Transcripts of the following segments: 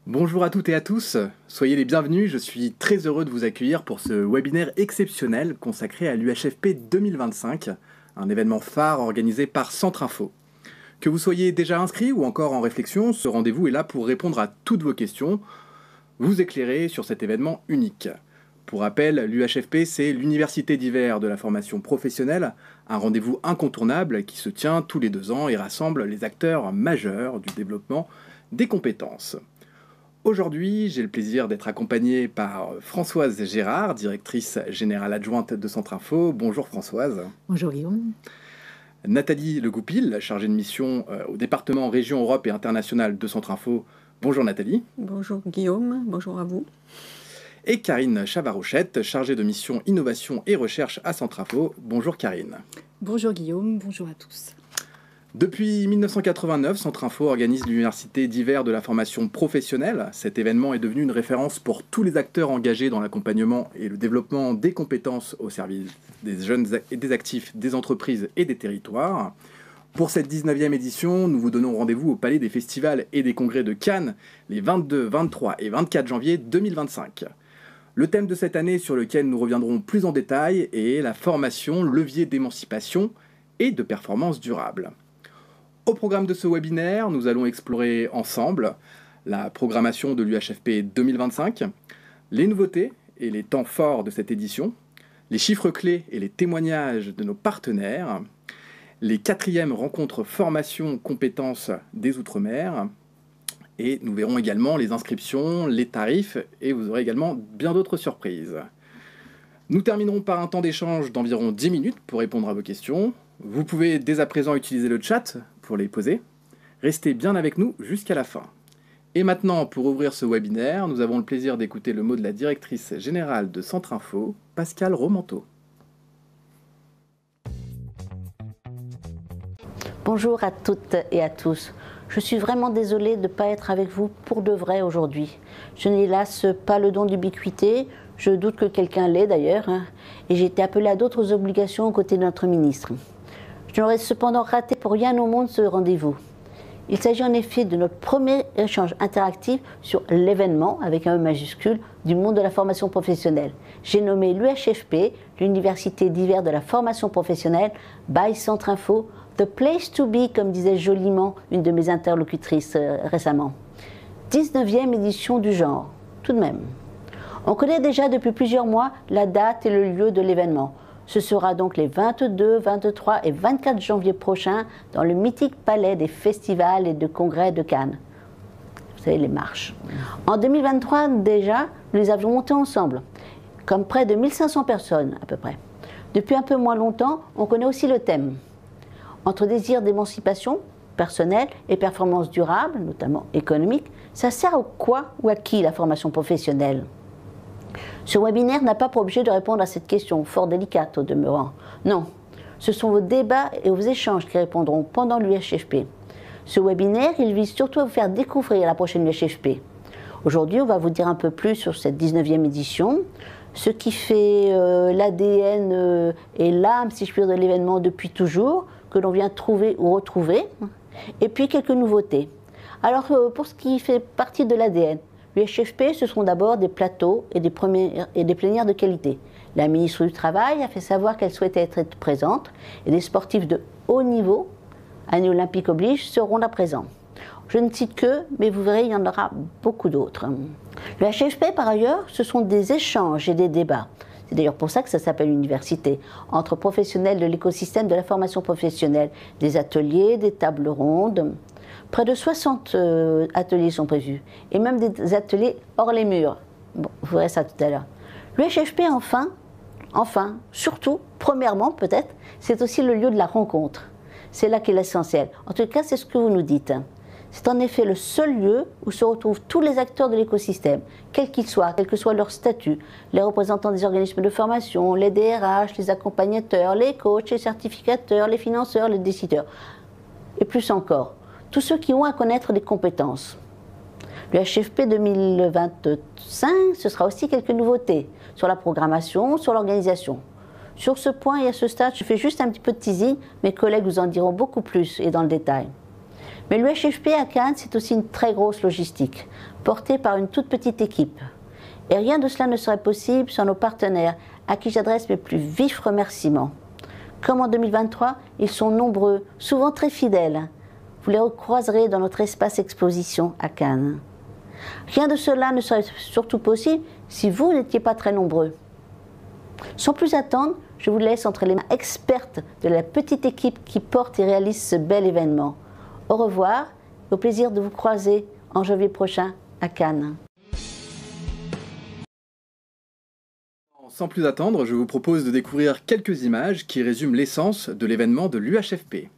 Bonjour à toutes et à tous, soyez les bienvenus, je suis très heureux de vous accueillir pour ce webinaire exceptionnel consacré à l'UHFP 2025, un événement phare organisé par Centrinfo. Que vous soyez déjà inscrit ou encore en réflexion, ce rendez-vous est là pour répondre à toutes vos questions, vous éclairer sur cet événement unique. Pour rappel, l'UHFP, c'est l'Université d'hiver de la formation professionnelle, un rendez-vous incontournable qui se tient tous les 2 ans et rassemble les acteurs majeurs du développement des compétences. Aujourd'hui, j'ai le plaisir d'être accompagnée par Françoise Gérard, directrice générale adjointe de Centrinfo. Bonjour Françoise. Bonjour Guillaume. Nathalie Legoupil, chargée de mission au département Région Europe et Internationale de Centrinfo. Bonjour Nathalie. Bonjour Guillaume, bonjour à vous. Et Karine Chavarochette, chargée de mission Innovation et Recherche à Centrinfo. Bonjour Karine. Bonjour Guillaume, bonjour à tous. Depuis 1989, Centrinfo organise l'Université d'hiver de la formation professionnelle. Cet événement est devenu une référence pour tous les acteurs engagés dans l'accompagnement et le développement des compétences au service des jeunes et des actifs, des entreprises et des territoires. Pour cette 19e édition, nous vous donnons rendez-vous au Palais des Festivals et des Congrès de Cannes les 22, 23 et 24 janvier 2025. Le thème de cette année sur lequel nous reviendrons plus en détail est la formation, levier d'émancipation et de performance durable. Au programme de ce webinaire, nous allons explorer ensemble la programmation de l'UHFP 2025, les nouveautés et les temps forts de cette édition, les chiffres clés et les témoignages de nos partenaires, les 4e rencontres formation compétences des Outre-mer, et nous verrons également les inscriptions, les tarifs, et vous aurez également bien d'autres surprises. Nous terminerons par un temps d'échange d'environ 10 minutes pour répondre à vos questions. Vous pouvez dès à présent utiliser le chat pour les poser. Restez bien avec nous jusqu'à la fin. Et maintenant, pour ouvrir ce webinaire, nous avons le plaisir d'écouter le mot de la directrice générale de Centrinfo, Pascale Romanteau. Bonjour à toutes et à tous. Je suis vraiment désolée de ne pas être avec vous pour de vrai aujourd'hui. Je n'ai hélas pas le don d'ubiquité, je doute que quelqu'un l'ait d'ailleurs, et j'ai été appelée à d'autres obligations aux côtés de notre ministre. Je n'aurais cependant raté pour rien au monde ce rendez-vous. Il s'agit en effet de notre premier échange interactif sur l'événement, avec un E majuscule, du monde de la formation professionnelle. J'ai nommé l'UHFP, l'Université d'hiver de la formation professionnelle, by Centrinfo, The place to be, comme disait joliment une de mes interlocutrices récemment. 19e édition du genre, tout de même. On connaît déjà depuis plusieurs mois la date et le lieu de l'événement. Ce sera donc les 22, 23 et 24 janvier prochains dans le mythique palais des festivals et de congrès de Cannes. Vous savez, les marches. En 2023 déjà, nous les avions montés ensemble, comme près de 1500 personnes à peu près. Depuis un peu moins longtemps, on connaît aussi le thème. Entre désir d'émancipation personnelle et performance durable, notamment économique, ça sert à quoi ou à qui la formation professionnelle ? Ce webinaire n'a pas pour objet de répondre à cette question, fort délicate au demeurant. Non, ce sont vos débats et vos échanges qui répondront pendant l'UHFP. Ce webinaire, il vise surtout à vous faire découvrir la prochaine UHFP. Aujourd'hui, on va vous dire un peu plus sur cette 19e édition, ce qui fait l'ADN et l'âme, si je puis dire, de l'événement depuis toujours, que l'on vient trouver ou retrouver, et puis quelques nouveautés. Alors, pour ce qui fait partie de l'ADN, l'UHFP, ce sont d'abord des plateaux et des plénières de qualité. La ministre du Travail a fait savoir qu'elle souhaitait être présente, et des sportifs de haut niveau, année olympique oblige, seront là présents. Je ne cite que, mais vous verrez, il y en aura beaucoup d'autres. L'UHFP, par ailleurs, ce sont des échanges et des débats. C'est d'ailleurs pour ça que ça s'appelle université, entre professionnels de l'écosystème de la formation professionnelle, des ateliers, des tables rondes. Près de 60 ateliers sont prévus, et même des ateliers hors les murs. Bon, vous verrez ça tout à l'heure. L'UHFP, enfin, surtout, premièrement peut-être, c'est aussi le lieu de la rencontre. C'est là qu'est l'essentiel. En tout cas, c'est ce que vous nous dites. C'est en effet le seul lieu où se retrouvent tous les acteurs de l'écosystème, quels qu'ils soient, quel que soit leur statut, les représentants des organismes de formation, les DRH, les accompagnateurs, les coachs, les certificateurs, les financeurs, les décideurs, et plus encore, tous ceux qui ont à connaître des compétences. Le HFP 2025, ce sera aussi quelques nouveautés sur la programmation, sur l'organisation. Sur ce point et à ce stade, je fais juste un petit peu de teasing, mes collègues vous en diront beaucoup plus et dans le détail. Mais l'UHFP à Cannes, c'est aussi une très grosse logistique, portée par une toute petite équipe. Et rien de cela ne serait possible sans nos partenaires, à qui j'adresse mes plus vifs remerciements. Comme en 2023, ils sont nombreux, souvent très fidèles. Vous les recroiserez dans notre espace exposition à Cannes. Rien de cela ne serait surtout possible si vous n'étiez pas très nombreux. Sans plus attendre, je vous laisse entre les mains expertes de la petite équipe qui porte et réalise ce bel événement. Au revoir et au plaisir de vous croiser en janvier prochain à Cannes. Sans plus attendre, je vous propose de découvrir quelques images qui résument l'essence de l'événement de l'UHFP.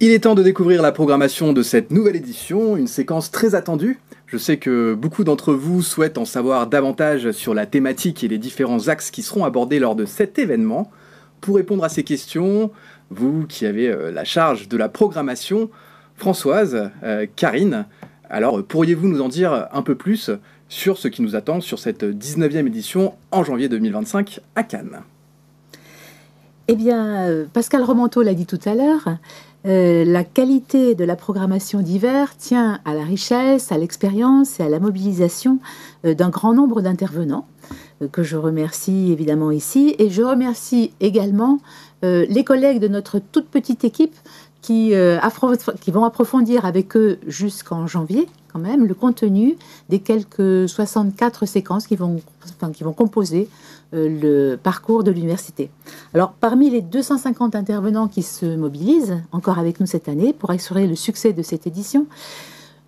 Il est temps de découvrir la programmation de cette nouvelle édition, une séquence très attendue. Je sais que beaucoup d'entre vous souhaitent en savoir davantage sur la thématique et les différents axes qui seront abordés lors de cet événement. Pour répondre à ces questions, vous qui avez la charge de la programmation, Françoise, Karine, alors pourriez-vous nous en dire un peu plus sur ce qui nous attend sur cette 19e édition en janvier 2025 à Cannes? Eh bien, Pascal Romanteau l'a dit tout à l'heure, la qualité de la programmation d'hiver tient à la richesse, à l'expérience et à la mobilisation d'un grand nombre d'intervenants, que je remercie évidemment ici. Et je remercie également les collègues de notre toute petite équipe qui vont approfondir avec eux jusqu'en janvier, quand même, le contenu des quelques 64 séquences qui vont composer le parcours de l'université. Alors, parmi les 250 intervenants qui se mobilisent encore avec nous cette année pour assurer le succès de cette édition,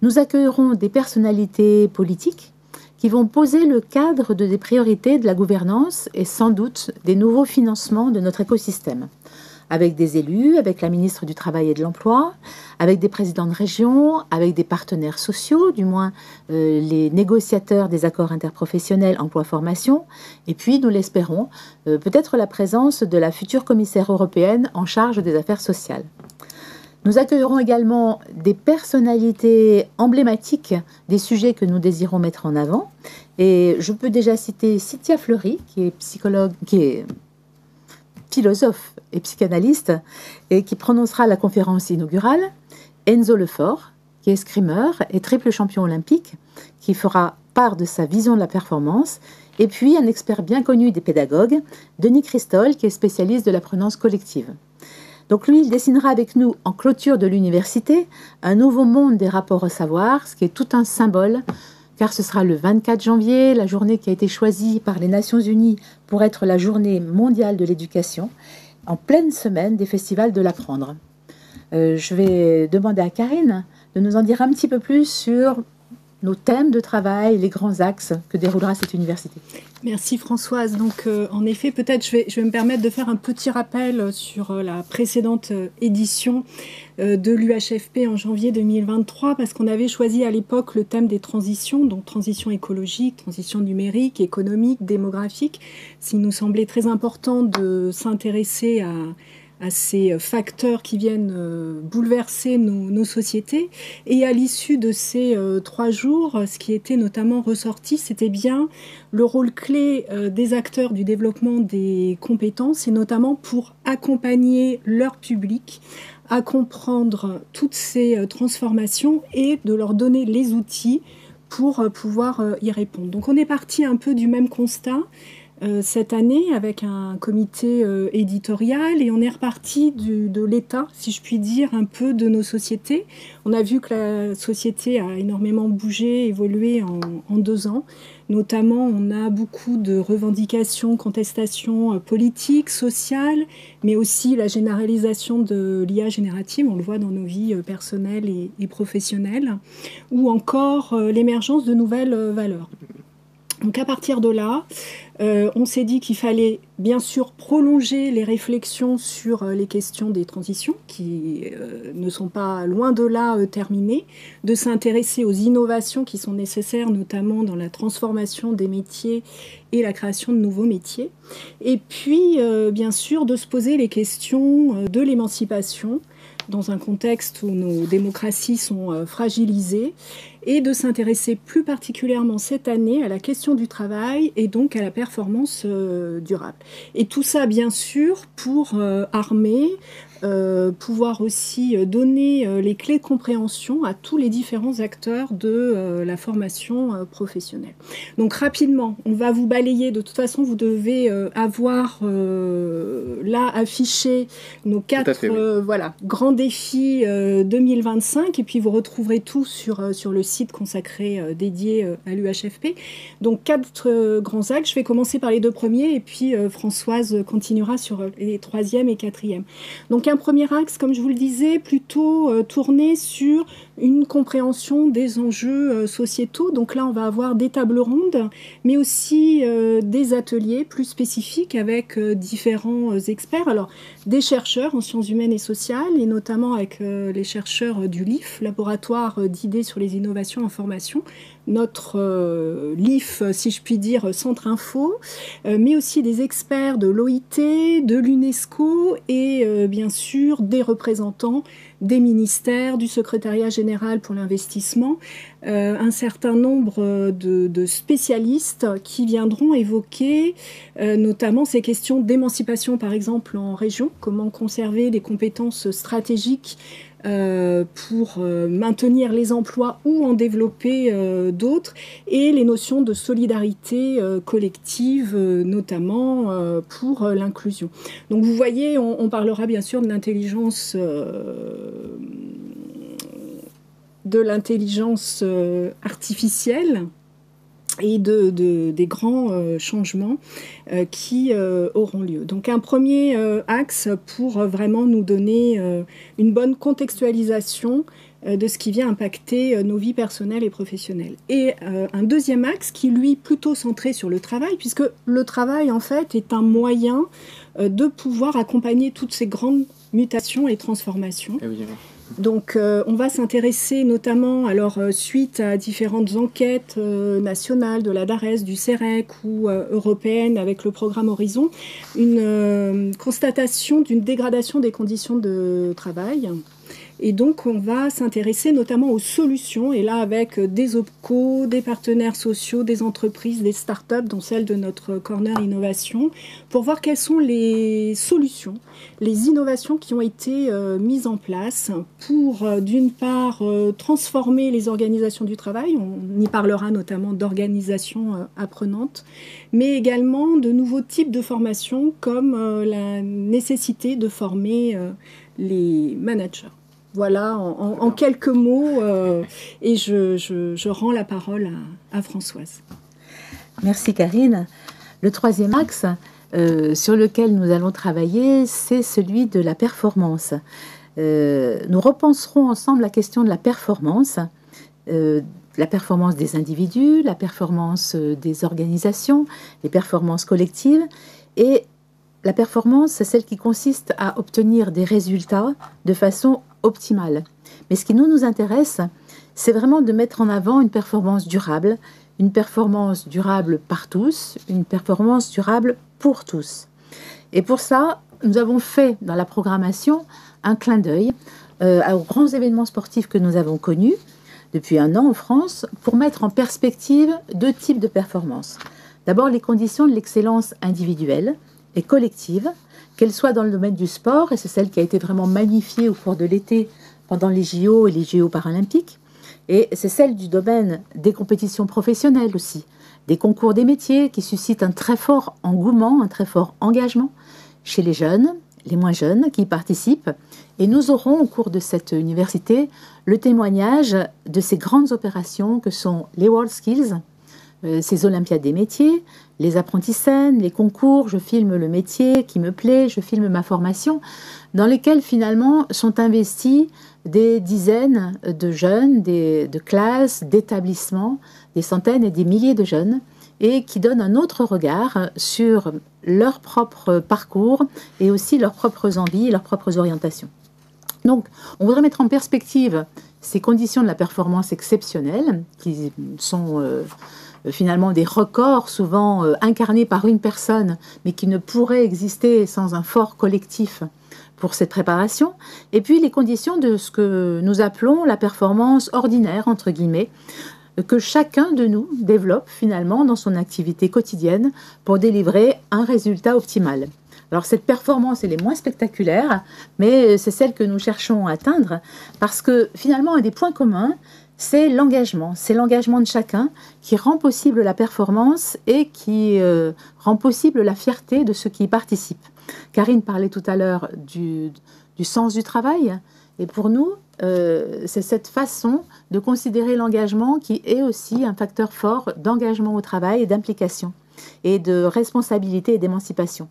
nous accueillerons des personnalités politiques qui vont poser le cadre des priorités de la gouvernance et sans doute des nouveaux financements de notre écosystème. Avec des élus, avec la ministre du Travail et de l'Emploi, avec des présidents de région, avec des partenaires sociaux, du moins les négociateurs des accords interprofessionnels emploi-formation, et puis, nous l'espérons, peut-être la présence de la future commissaire européenne en charge des affaires sociales. Nous accueillerons également des personnalités emblématiques des sujets que nous désirons mettre en avant, et je peux déjà citer Cynthia Fleury, qui est psychologue, qui est philosophe et psychanalyste, et qui prononcera la conférence inaugurale, Enzo Lefort, qui est escrimeur et triple champion olympique, qui fera part de sa vision de la performance, et puis un expert bien connu des pédagogues, Denis Christol, qui est spécialiste de l'apprenance collective. Donc lui, il dessinera avec nous, en clôture de l'université, un nouveau monde des rapports au savoir, ce qui est tout un symbole, car ce sera le 24 janvier, la journée qui a été choisie par les Nations Unies pour être la journée mondiale de l'éducation, en pleine semaine des festivals de l'apprendre. Je vais demander à Karine de nous en dire un petit peu plus sur nos thèmes de travail, les grands axes que déroulera cette université. Merci Françoise. Donc en effet, peut-être je vais me permettre de faire un petit rappel sur la précédente édition de l'UHFP en janvier 2023, parce qu'on avait choisi à l'époque le thème des transitions, donc transition écologique, transition numérique, économique, démographique. Il nous semblait très important de s'intéresser à ces facteurs qui viennent bouleverser nos sociétés. Et à l'issue de ces 3 jours, ce qui était notamment ressorti, c'était bien le rôle clé des acteurs du développement des compétences, et notamment pour accompagner leur public à comprendre toutes ces transformations et de leur donner les outils pour pouvoir y répondre. Donc on est parti un peu du même constat cette année avec un comité éditorial et on est reparti de l'État, si je puis dire, un peu de nos sociétés. On a vu que la société a énormément bougé, évolué en 2 ans. Notamment, on a beaucoup de revendications, contestations politiques, sociales, mais aussi la généralisation de l'IA générative, on le voit dans nos vies personnelles et professionnelles, ou encore l'émergence de nouvelles valeurs. Donc à partir de là, on s'est dit qu'il fallait bien sûr prolonger les réflexions sur les questions des transitions qui ne sont pas loin de là terminées, de s'intéresser aux innovations qui sont nécessaires notamment dans la transformation des métiers et la création de nouveaux métiers, et puis bien sûr de se poser les questions de l'émancipation dans un contexte où nos démocraties sont fragilisées, et de s'intéresser plus particulièrement cette année à la question du travail et donc à la performance durable. Et tout ça, bien sûr, pour armer, pouvoir aussi donner les clés de compréhension à tous les différents acteurs de la formation professionnelle. Donc rapidement, on va vous balayer. De toute façon, vous devez avoir là affiché nos 4 voilà, grands défis 2025, et puis vous retrouverez tout sur le site consacré, dédié à l'UHFP. Donc 4 grands axes. Je vais commencer par les 2 premiers, et puis Françoise continuera sur les 3e et 4e. Donc un premier axe, comme je vous le disais, plutôt tourné sur une compréhension des enjeux sociétaux. Donc là, on va avoir des tables rondes, mais aussi des ateliers plus spécifiques avec différents experts. Alors, des chercheurs en sciences humaines et sociales, et notamment avec les chercheurs du LIF, Laboratoire d'idées sur les innovations en formation, notre LIF, si je puis dire, Centre Info, mais aussi des experts de l'OIT, de l'UNESCO et bien sûr des représentants des ministères, du secrétariat général pour l'investissement, un certain nombre de spécialistes qui viendront évoquer notamment ces questions d'émancipation, par exemple en région, comment conserver des compétences stratégiques pour maintenir les emplois ou en développer d'autres, et les notions de solidarité collective, notamment pour l'inclusion. Donc vous voyez, on parlera bien sûr de l'intelligence artificielle et des grands changements qui auront lieu. Donc un premier axe pour vraiment nous donner une bonne contextualisation de ce qui vient impacter nos vies personnelles et professionnelles. Et un deuxième axe qui, lui, plutôt centré sur le travail, puisque le travail, en fait, est un moyen de pouvoir accompagner toutes ces grandes mutations et transformations. Et oui, donc, on va s'intéresser notamment, alors suite à différentes enquêtes nationales de la DARES, du CEREC ou européennes avec le programme Horizon, une constatation d'une dégradation des conditions de travail. Et donc, on va s'intéresser notamment aux solutions, et là avec des OPCO, des partenaires sociaux, des entreprises, des startups, dont celle de notre corner innovation, pour voir quelles sont les solutions, les innovations qui ont été mises en place pour, d'une part, transformer les organisations du travail. On y parlera notamment d'organisations apprenantes, mais également de nouveaux types de formations, comme la nécessité de former les managers. Voilà, en quelques mots, et je rends la parole à Françoise. Merci Karine. Le troisième axe sur lequel nous allons travailler, c'est celui de la performance. Nous repenserons ensemble la question de la performance des individus, la performance des organisations, les performances collectives, et la performance, c'est celle qui consiste à obtenir des résultats de façon optimale. Mais ce qui nous intéresse, c'est vraiment de mettre en avant une performance durable par tous, une performance durable pour tous. Et pour ça, nous avons fait dans la programmation un clin d'œil aux grands événements sportifs que nous avons connus depuis 1 an en France, pour mettre en perspective 2 types de performances. D'abord, les conditions de l'excellence individuelle et collective, qu'elle soit dans le domaine du sport, et c'est celle qui a été vraiment magnifiée au cours de l'été pendant les JO et les JO paralympiques, Et c'est celle du domaine des compétitions professionnelles aussi, des concours des métiers qui suscitent un très fort engouement, un très fort engagement chez les jeunes, les moins jeunes qui y participent. Et nous aurons au cours de cette université le témoignage de ces grandes opérations que sont les WorldSkills, ces Olympiades des métiers, les apprentis scènes, les concours, je filme le métier qui me plaît, je filme ma formation, dans lesquels finalement sont investis des dizaines de jeunes, de classes, d'établissements, des centaines et des milliers de jeunes, et qui donnent un autre regard sur leur propre parcours et aussi leurs propres envies, leurs propres orientations. Donc, on voudrait mettre en perspective ces conditions de la performance exceptionnelle, qui sont finalement des records souvent incarnés par une personne, mais qui ne pourraient exister sans un fort collectif pour cette préparation, et puis les conditions de ce que nous appelons la performance ordinaire, entre guillemets, que chacun de nous développe finalement dans son activité quotidienne pour délivrer un résultat optimal. Alors cette performance, elle est moins spectaculaire, mais c'est celle que nous cherchons à atteindre, parce que finalement, un des points communs, c'est l'engagement de chacun qui rend possible la performance et qui rend possible la fierté de ceux qui y participent. Karine parlait tout à l'heure du sens du travail, et pour nous, c'est cette façon de considérer l'engagement qui est aussi un facteur fort d'engagement au travail et d'implication, et de responsabilité et d'émancipation.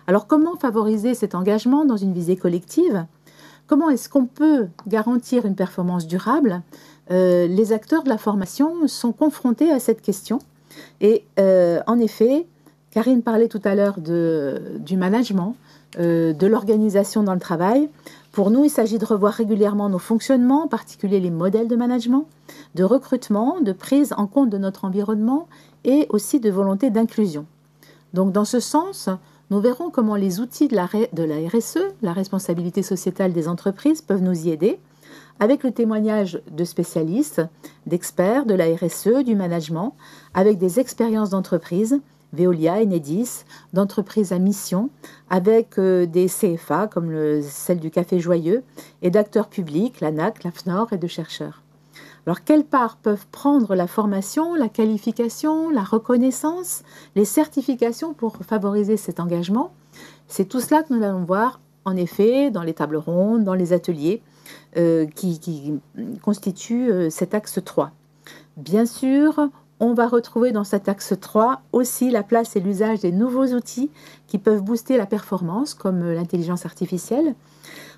Alors comment favoriser cet engagement dans une visée collective ? Comment est-ce qu'on peut garantir une performance durable ? Les acteurs de la formation sont confrontés à cette question. Et en effet, Karine parlait tout à l'heure du management, de l'organisation dans le travail. Pour nous, il s'agit de revoir régulièrement nos fonctionnements, en particulier les modèles de management, de recrutement, de prise en compte de notre environnement et aussi de volonté d'inclusion. Donc dans ce sens, nous verrons comment les outils de la RSE, la responsabilité sociétale des entreprises, peuvent nous y aider, avec le témoignage de spécialistes, d'experts de la RSE, du management, avec des expériences d'entreprise, Veolia, Enedis, d'entreprises à mission, avec des CFA comme celle du Café Joyeux, et d'acteurs publics, l'ANAC, l'AFNOR et de chercheurs. Alors, quelle part peuvent prendre la formation, la qualification, la reconnaissance, les certifications pour favoriser cet engagement? C'est tout cela que nous allons voir, en effet, dans les tables rondes, dans les ateliers qui constituent cet axe 3. Bien sûr, on va retrouver dans cet axe 3 aussi la place et l'usage des nouveaux outils qui peuvent booster la performance, comme l'intelligence artificielle,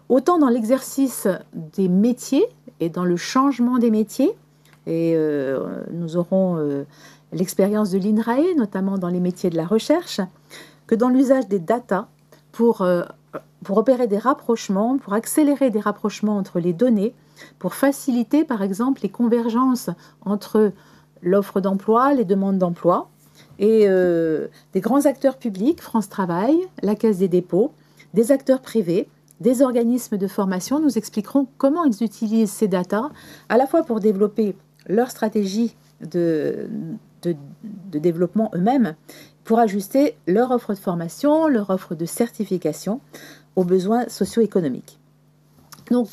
autant dans l'exercice des métiers et dans le changement des métiers. Et nous aurons l'expérience de l'INRAE, notamment dans les métiers de la recherche, que dans l'usage des data pour opérer des rapprochements, pour accélérer des rapprochements entre les données, pour faciliter par exemple les convergences entre l'offre d'emploi, les demandes d'emploi, et des grands acteurs publics, France Travail, la Caisse des dépôts, des acteurs privés, des organismes de formation nous expliqueront comment ils utilisent ces datas, à la fois pour développer leur stratégie de développement eux-mêmes, pour ajuster leur offre de formation, leur offre de certification aux besoins socio-économiques. Donc,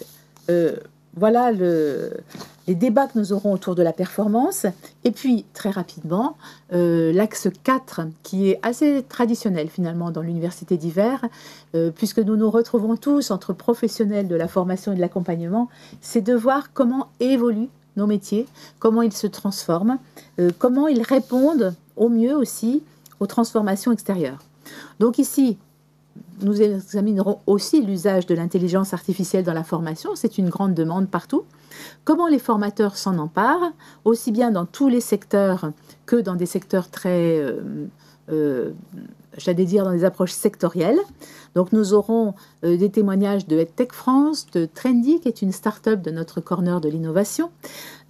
voilà les débats que nous aurons autour de la performance. Et puis, très rapidement, l'axe 4, qui est assez traditionnel finalement dans l'université d'hiver, puisque nous nous retrouvons tous entre professionnels de la formation et de l'accompagnement, c'est de voir comment évoluent nos métiers, comment ils se transforment, comment ils répondent au mieux aussi aux transformations extérieures. Donc ici, nous examinerons aussi l'usage de l'intelligence artificielle dans la formation. C'est une grande demande partout. Comment les formateurs s'en emparent, aussi bien dans tous les secteurs que dans des secteurs très, j'allais dire, dans des approches sectorielles. Donc nous aurons des témoignages de EdTech France, de Trendy, qui est une start-up de notre corner de l'innovation,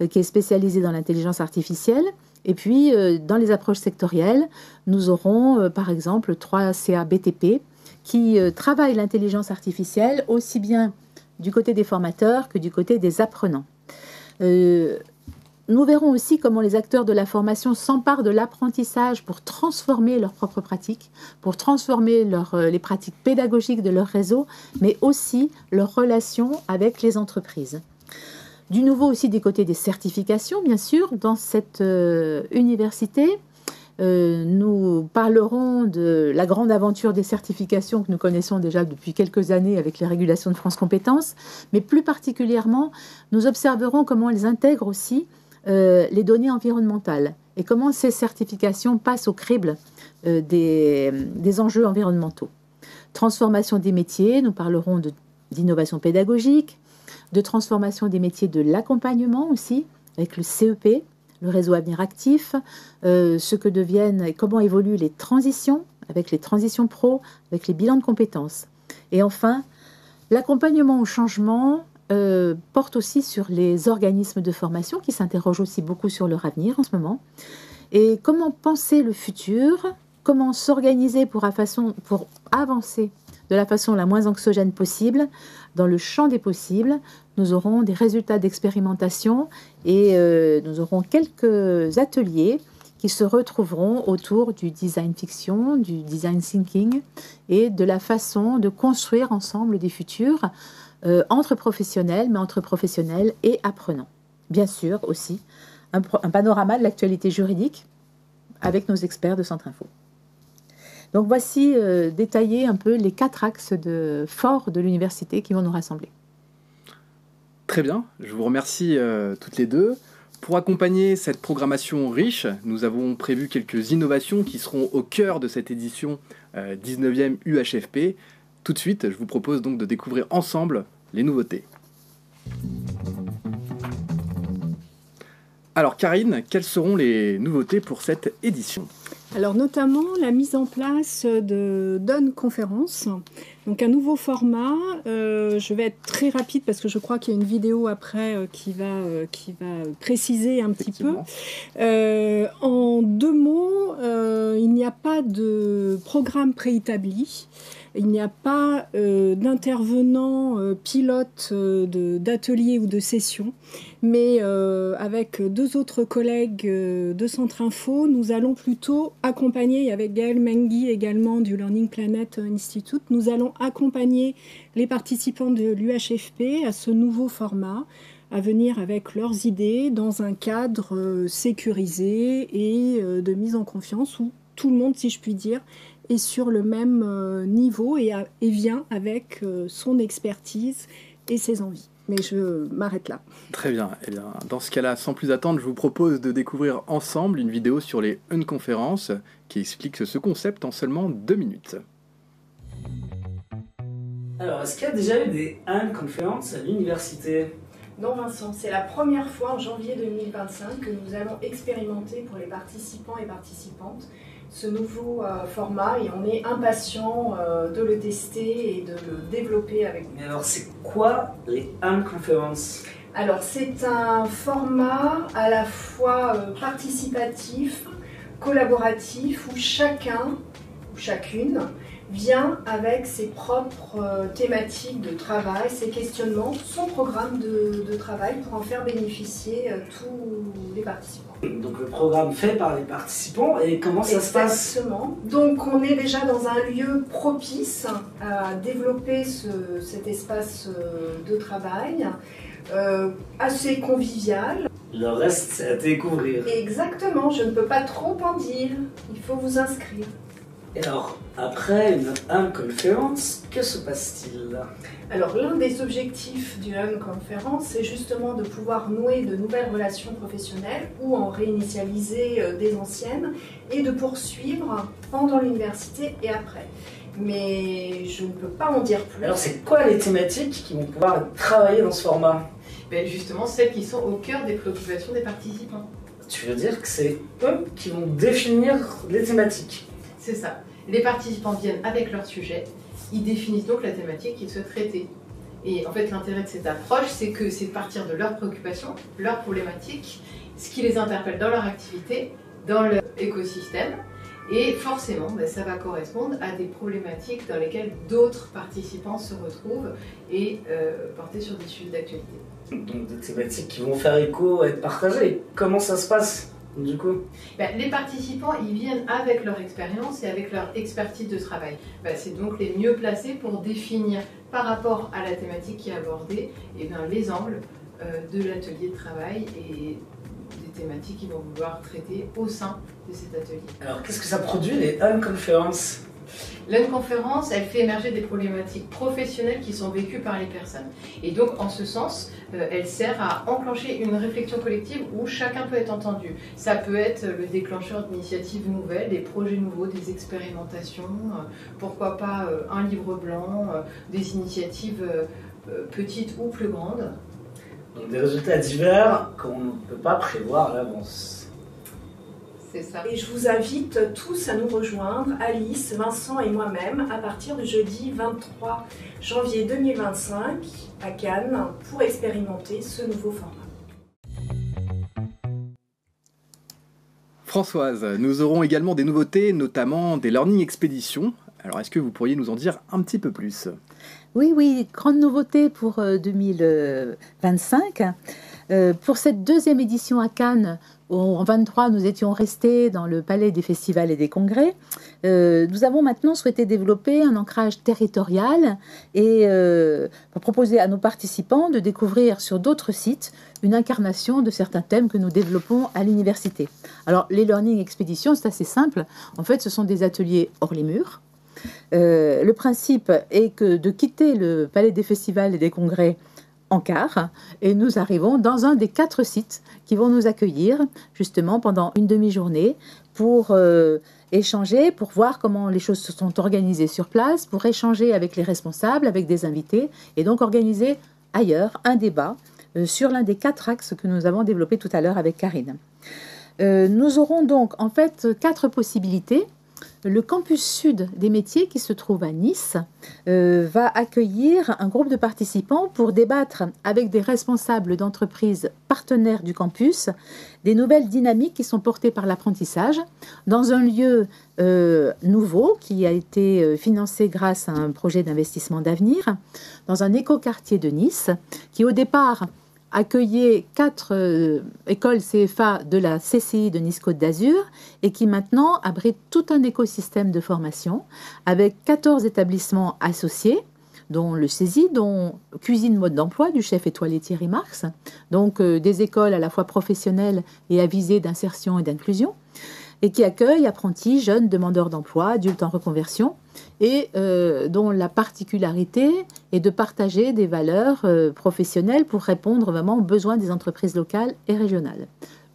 qui est spécialisée dans l'intelligence artificielle. Et puis, dans les approches sectorielles, nous aurons, par exemple, 3 CA BTP qui travaillent l'intelligence artificielle aussi bien du côté des formateurs que du côté des apprenants. Nous verrons aussi comment les acteurs de la formation s'emparent de l'apprentissage pour transformer leurs propres pratiques, pour transformer les pratiques pédagogiques de leur réseau, mais aussi leurs relations avec les entreprises. Du nouveau aussi des côtés des certifications, bien sûr. Dans cette université, nous parlerons de la grande aventure des certifications que nous connaissons déjà depuis quelques années avec les régulations de France Compétences, mais plus particulièrement, nous observerons comment elles intègrent aussi les données environnementales et comment ces certifications passent au crible des enjeux environnementaux. Transformation des métiers, nous parlerons d'innovation pédagogique, de transformation des métiers de l'accompagnement aussi, avec le CEP, le réseau Avenir Actif, ce que deviennent et comment évoluent les transitions, avec les transitions pro, avec les bilans de compétences. Et enfin, l'accompagnement au changement porte aussi sur les organismes de formation qui s'interrogent aussi beaucoup sur leur avenir en ce moment. Et comment penser le futur, comment s'organiser pour avancer de la façon la moins anxiogène possible, dans le champ des possibles. Nous aurons des résultats d'expérimentation et nous aurons quelques ateliers qui se retrouveront autour du design fiction, du design thinking et de la façon de construire ensemble des futurs entre professionnels, mais entre professionnels et apprenants. Bien sûr aussi un panorama de l'actualité juridique avec nos experts de Centre Info. Donc voici détaillé un peu les 4 axes forts de l'université qui vont nous rassembler. Très bien, je vous remercie toutes les deux. Pour accompagner cette programmation riche, nous avons prévu quelques innovations qui seront au cœur de cette édition 19e UHFP. Tout de suite, je vous propose donc de découvrir ensemble les nouveautés. Alors Karine, quelles seront les nouveautés pour cette édition ? Alors notamment la mise en place de Done Conférence, donc un nouveau format. Je vais être très rapide parce que je crois qu'il y a une vidéo après qui va préciser un petit peu. En 2 mots, il n'y a pas de programme préétabli. Il n'y a pas d'intervenant pilote d'atelier ou de session, mais avec 2 autres collègues de Centre Info, nous allons plutôt accompagner, avec Gaël Mengui également du Learning Planet Institute, nous allons accompagner les participants de l'UHFP à ce nouveau format, à venir avec leurs idées dans un cadre sécurisé et de mise en confiance où tout le monde, si je puis dire, est sur le même niveau et vient avec son expertise et ses envies. Mais je m'arrête là. Très bien. Eh bien, dans ce cas-là, sans plus attendre, je vous propose de découvrir ensemble une vidéo sur les Unconférences qui explique ce concept en seulement 2 minutes. Alors, est-ce qu'il y a déjà eu des Unconférences à l'université ? Non Vincent, c'est la première fois en janvier 2025 que nous allons expérimenter pour les participants et participantes ce nouveau format et on est impatient de le tester et de le développer avec vous. Mais alors c'est quoi les Unconférences ? Alors c'est un format à la fois participatif, collaboratif où chacun ou chacune vient avec ses propres thématiques de travail, ses questionnements, son programme de travail pour en faire bénéficier tous les participants. Donc le programme fait par les participants et comment ça se passe ? Exactement. Donc on est déjà dans un lieu propice à développer cet espace de travail, assez convivial. Le reste c'est à découvrir. Exactement, je ne peux pas trop en dire, il faut vous inscrire. Et alors, après une Unconférence, que se passe-t-il ? Alors, l'un des objectifs d'une Unconférence, c'est justement de pouvoir nouer de nouvelles relations professionnelles ou en réinitialiser des anciennes et de poursuivre pendant l'université et après. Mais je ne peux pas en dire plus. Alors, c'est quoi les thématiques qui vont pouvoir travailler dans ce format ? Ben justement, celles qui sont au cœur des préoccupations des participants. Tu veux dire que c'est eux qui vont définir les thématiques ? C'est ça. Les participants viennent avec leur sujet, ils définissent donc la thématique qu'ils souhaitent traiter. Et en fait, l'intérêt de cette approche, c'est de partir de leurs préoccupations, leurs problématiques, ce qui les interpelle dans leur activité, dans leur écosystème. Et forcément, ça va correspondre à des problématiques dans lesquelles d'autres participants se retrouvent et porter sur des sujets d'actualité. Donc des thématiques qui vont faire écho à être partagées. Comment ça se passe ? Du coup, les participants, ils viennent avec leur expérience et avec leur expertise de travail. C'est donc les mieux placés pour définir par rapport à la thématique qui est abordée les angles, de l'atelier de travail et des thématiques qu'ils vont vouloir traiter au sein de cet atelier. Alors, qu'est-ce que ça produit, les Unconferences? L'Unconference, elle fait émerger des problématiques professionnelles qui sont vécues par les personnes. Et donc, en ce sens, elle sert à enclencher une réflexion collective où chacun peut être entendu. Ça peut être le déclencheur d'initiatives nouvelles, des projets nouveaux, des expérimentations, pourquoi pas un livre blanc, des initiatives petites ou plus grandes. Donc des résultats divers qu'on ne peut pas prévoir à l'avance. C'est ça. Et je vous invite tous à nous rejoindre, Alice, Vincent et moi-même, à partir de jeudi 23 janvier 2025 à Cannes pour expérimenter ce nouveau format. Françoise, nous aurons également des nouveautés, notamment des learning expéditions. Alors, est-ce que vous pourriez nous en dire un petit peu plus ? Oui, grande nouveauté pour 2025. Pour cette deuxième édition à Cannes, en 23, nous étions restés dans le Palais des Festivals et des Congrès. Nous avons maintenant souhaité développer un ancrage territorial et proposer à nos participants de découvrir sur d'autres sites une incarnation de certains thèmes que nous développons à l'université. Alors, les Learning Expéditions, c'est assez simple. En fait, ce sont des ateliers hors les murs. Le principe est que de quitter le Palais des Festivals et des Congrès en car, et nous arrivons dans un des 4 sites qui vont nous accueillir justement pendant une demi-journée pour échanger, pour voir comment les choses se sont organisées sur place, pour échanger avec les responsables, avec des invités, et donc organiser ailleurs un débat sur l'un des 4 axes que nous avons développés tout à l'heure avec Karine. Nous aurons donc en fait 4 possibilités. Le campus sud des métiers, qui se trouve à Nice, va accueillir un groupe de participants pour débattre avec des responsables d'entreprises partenaires du campus des nouvelles dynamiques qui sont portées par l'apprentissage dans un lieu nouveau qui a été financé grâce à un projet d'investissement d'avenir, dans un écoquartier de Nice qui au départ accueillait 4 écoles CFA de la CCI de Nice-Côte d'Azur et qui maintenant abrite tout un écosystème de formation avec 14 établissements associés, dont le CESI, dont Cuisine Mode d'Emploi du chef étoilé Thierry Marx, donc des écoles à la fois professionnelles et à visée d'insertion et d'inclusion, et qui accueille apprentis, jeunes, demandeurs d'emploi, adultes en reconversion, et dont la particularité est de partager des valeurs professionnelles pour répondre vraiment aux besoins des entreprises locales et régionales.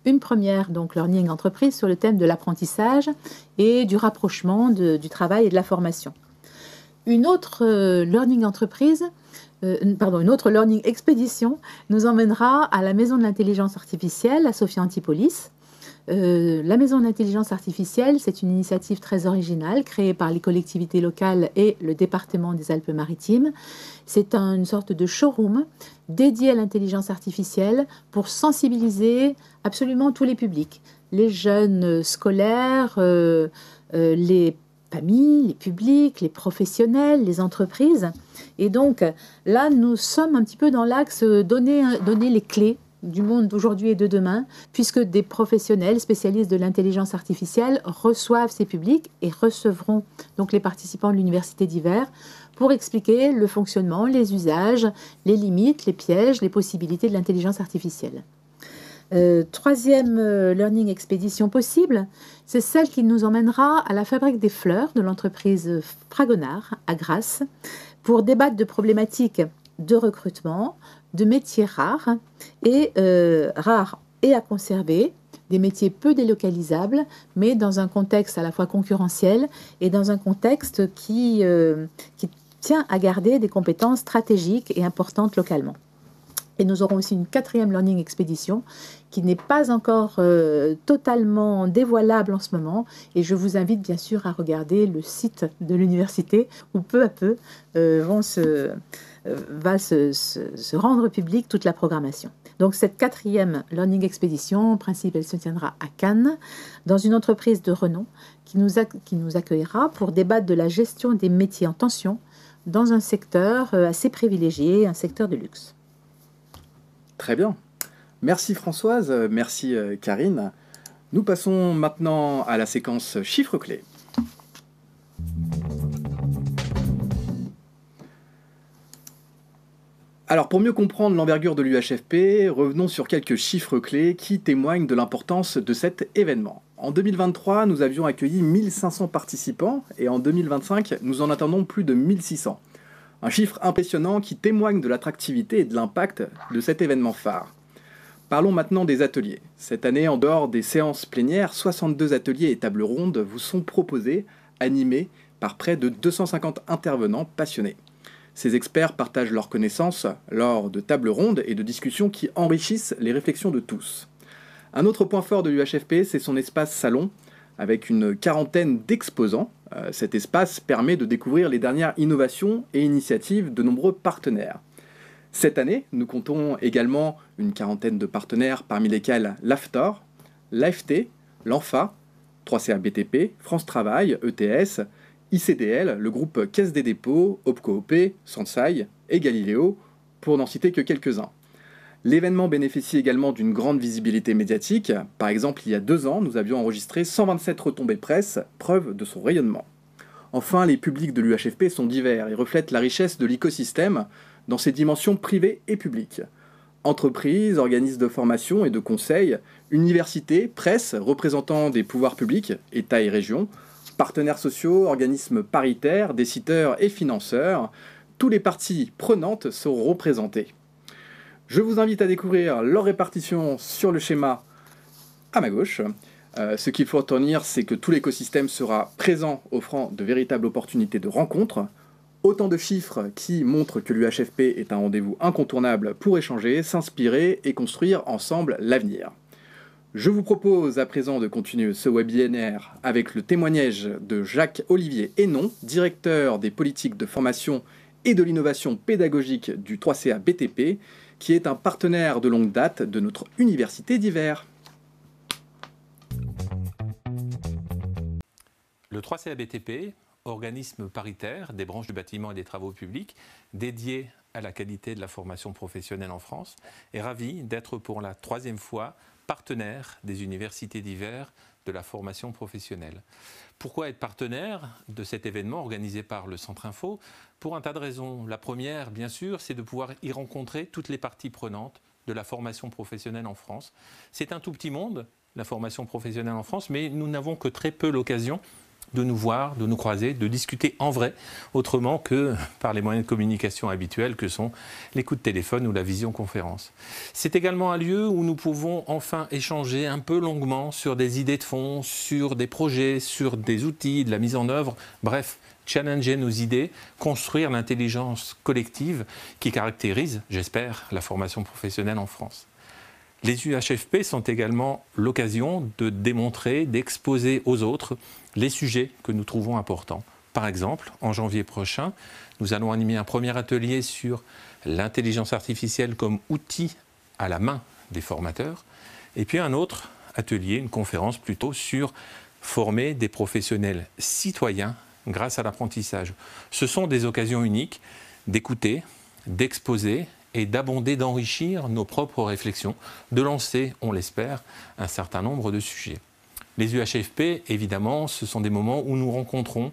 Une première, donc, learning entreprise sur le thème de l'apprentissage et du rapprochement du travail et de la formation. Une autre learning entreprise, une autre learning expédition nous emmènera à la Maison de l'Intelligence Artificielle à Sophia Antipolis. La Maison d'Intelligence Artificielle, c'est une initiative très originale créée par les collectivités locales et le département des Alpes-Maritimes. C'est une sorte de showroom dédié à l'intelligence artificielle pour sensibiliser absolument tous les publics, les jeunes scolaires, les familles, les publics, les professionnels, les entreprises. Et donc là, nous sommes un petit peu dans l'axe donner les clés du monde d'aujourd'hui et de demain, puisque des professionnels spécialistes de l'intelligence artificielle reçoivent ces publics et recevront donc les participants de l'université d'hiver pour expliquer le fonctionnement, les usages, les limites, les pièges, les possibilités de l'intelligence artificielle. Troisième learning expédition possible, c'est celle qui nous emmènera à la Fabrique des Fleurs de l'entreprise Fragonard à Grasse pour débattre de problématiques de recrutement, de métiers rares et à conserver, des métiers peu délocalisables, mais dans un contexte à la fois concurrentiel et dans un contexte qui tient à garder des compétences stratégiques et importantes localement. Et nous aurons aussi une 4e learning expédition qui n'est pas encore totalement dévoilable en ce moment. Et je vous invite bien sûr à regarder le site de l'université où peu à peu va se rendre publique toute la programmation. Donc cette 4e learning expédition, en principe, elle se tiendra à Cannes, dans une entreprise de renom qui nous accueillera pour débattre de la gestion des métiers en tension dans un secteur assez privilégié, un secteur de luxe. Très bien. Merci Françoise, merci Karine. Nous passons maintenant à la séquence chiffres clés. Alors pour mieux comprendre l'envergure de l'UHFP, revenons sur quelques chiffres clés qui témoignent de l'importance de cet événement. En 2023, nous avions accueilli 1500 participants et en 2025, nous en attendons plus de 1600. Un chiffre impressionnant qui témoigne de l'attractivité et de l'impact de cet événement phare. Parlons maintenant des ateliers. Cette année, en dehors des séances plénières, 62 ateliers et tables rondes vous sont proposés, animés par près de 250 intervenants passionnés. Ces experts partagent leurs connaissances lors de tables rondes et de discussions qui enrichissent les réflexions de tous. Un autre point fort de l'UHFP, c'est son espace salon, avec une quarantaine d'exposants. Cet espace permet de découvrir les dernières innovations et initiatives de nombreux partenaires. Cette année, nous comptons également une quarantaine de partenaires, parmi lesquels l'AFTOR, l'AFT, l'ANFA, 3CA BTP, France Travail, ETS, ICDL, le groupe Caisse des dépôts, OPCO-OP, Sansai et Galileo, pour n'en citer que quelques-uns. L'événement bénéficie également d'une grande visibilité médiatique. Par exemple, il y a 2 ans, nous avions enregistré 127 retombées presse, preuve de son rayonnement. Enfin, les publics de l'UHFP sont divers et reflètent la richesse de l'écosystème dans ses dimensions privées et publiques. Entreprises, organismes de formation et de conseil, universités, presse, représentants des pouvoirs publics, États et régions, partenaires sociaux, organismes paritaires, décideurs et financeurs, tous les parties prenantes seront représentés. Je vous invite à découvrir leur répartition sur le schéma à ma gauche. Ce qu'il faut retenir, c'est que tout l'écosystème sera présent, offrant de véritables opportunités de rencontres. Autant de chiffres qui montrent que l'UHFP est un rendez-vous incontournable pour échanger, s'inspirer et construire ensemble l'avenir. Je vous propose à présent de continuer ce webinaire avec le témoignage de Jacques-Olivier Hénon, directeur des politiques de formation et de l'innovation pédagogique du 3CA BTP, qui est un partenaire de longue date de notre université d'hiver. Le 3CA BTP, organisme paritaire des branches du bâtiment et des travaux publics, dédié à la qualité de la formation professionnelle en France, est ravi d'être pour la 3e fois partenaire des universités d'hiver de la formation professionnelle. Pourquoi être partenaire de cet événement organisé par le Centre Info? Pour un tas de raisons. La première, bien sûr, c'est de pouvoir y rencontrer toutes les parties prenantes de la formation professionnelle en France. C'est un tout petit monde, la formation professionnelle en France, mais nous n'avons que très peu l'occasion de nous voir, de nous croiser, de discuter en vrai, autrement que par les moyens de communication habituels que sont les coups de téléphone ou la visioconférence. C'est également un lieu où nous pouvons enfin échanger un peu longuement sur des idées de fond, sur des projets, sur des outils, de la mise en œuvre, bref, challenger nos idées, construire l'intelligence collective qui caractérise, j'espère, la formation professionnelle en France. Les UHFP sont également l'occasion de démontrer, d'exposer aux autres les sujets que nous trouvons importants. Par exemple, en janvier prochain, nous allons animer un premier atelier sur l'intelligence artificielle comme outil à la main des formateurs, et puis un autre atelier, une conférence plutôt sur former des professionnels citoyens grâce à l'apprentissage. Ce sont des occasions uniques d'écouter, d'exposer et d'abonder, d'enrichir nos propres réflexions, de lancer, on l'espère, un certain nombre de sujets. Les UHFP, évidemment, ce sont des moments où nous rencontrons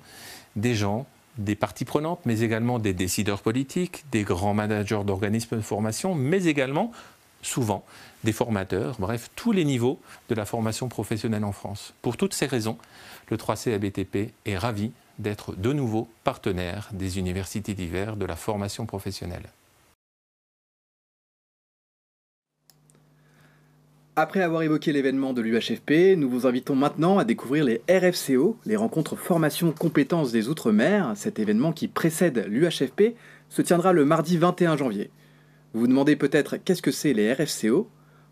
des gens, des parties prenantes, mais également des décideurs politiques, des grands managers d'organismes de formation, mais également, souvent, des formateurs, bref, tous les niveaux de la formation professionnelle en France. Pour toutes ces raisons, le 3CA BTP est ravi d'être de nouveau partenaire des universités d'hiver de la formation professionnelle. Après avoir évoqué l'événement de l'UHFP, nous vous invitons maintenant à découvrir les RFCO, les rencontres formation compétences des Outre-mer. Cet événement qui précède l'UHFP se tiendra le mardi 21 janvier. Vous vous demandez peut-être qu'est-ce que c'est les RFCO?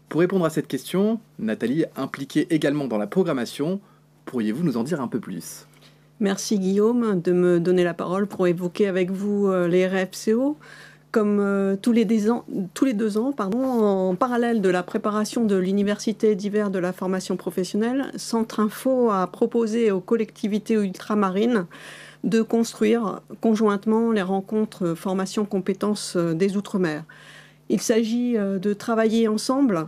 Pour répondre à cette question, Nathalie, impliquée également dans la programmation, pourriez-vous nous en dire un peu plus? Merci Guillaume de me donner la parole pour évoquer avec vous les RFCO. Comme tous les 2 ans, en parallèle de la préparation de l'université d'hiver de la formation professionnelle, Centre Info a proposé aux collectivités ultramarines de construire conjointement les rencontres formation compétences des Outre-mer. Il s'agit de travailler ensemble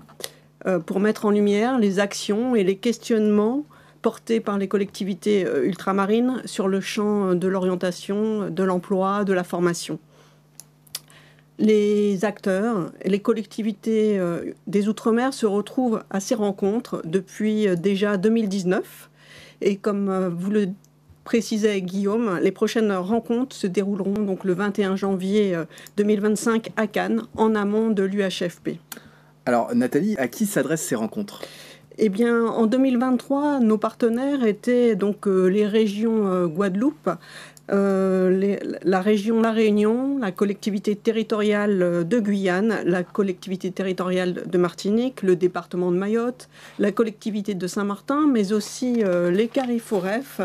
pour mettre en lumière les actions et les questionnements portés par les collectivités ultramarines sur le champ de l'orientation, de l'emploi, de la formation. les acteurs et les collectivités des Outre-mer se retrouvent à ces rencontres depuis déjà 2019. Et comme vous le précisait Guillaume, les prochaines rencontres se dérouleront donc le 21 janvier 2025 à Cannes, en amont de l'UHFP. Alors Nathalie, à qui s'adressent ces rencontres ? Eh bien, en 2023, nos partenaires étaient donc les régions Guadeloupe, la région La Réunion, la collectivité territoriale de Guyane, la collectivité territoriale de Martinique, le département de Mayotte, la collectivité de Saint-Martin, mais aussi les CARIFOREF,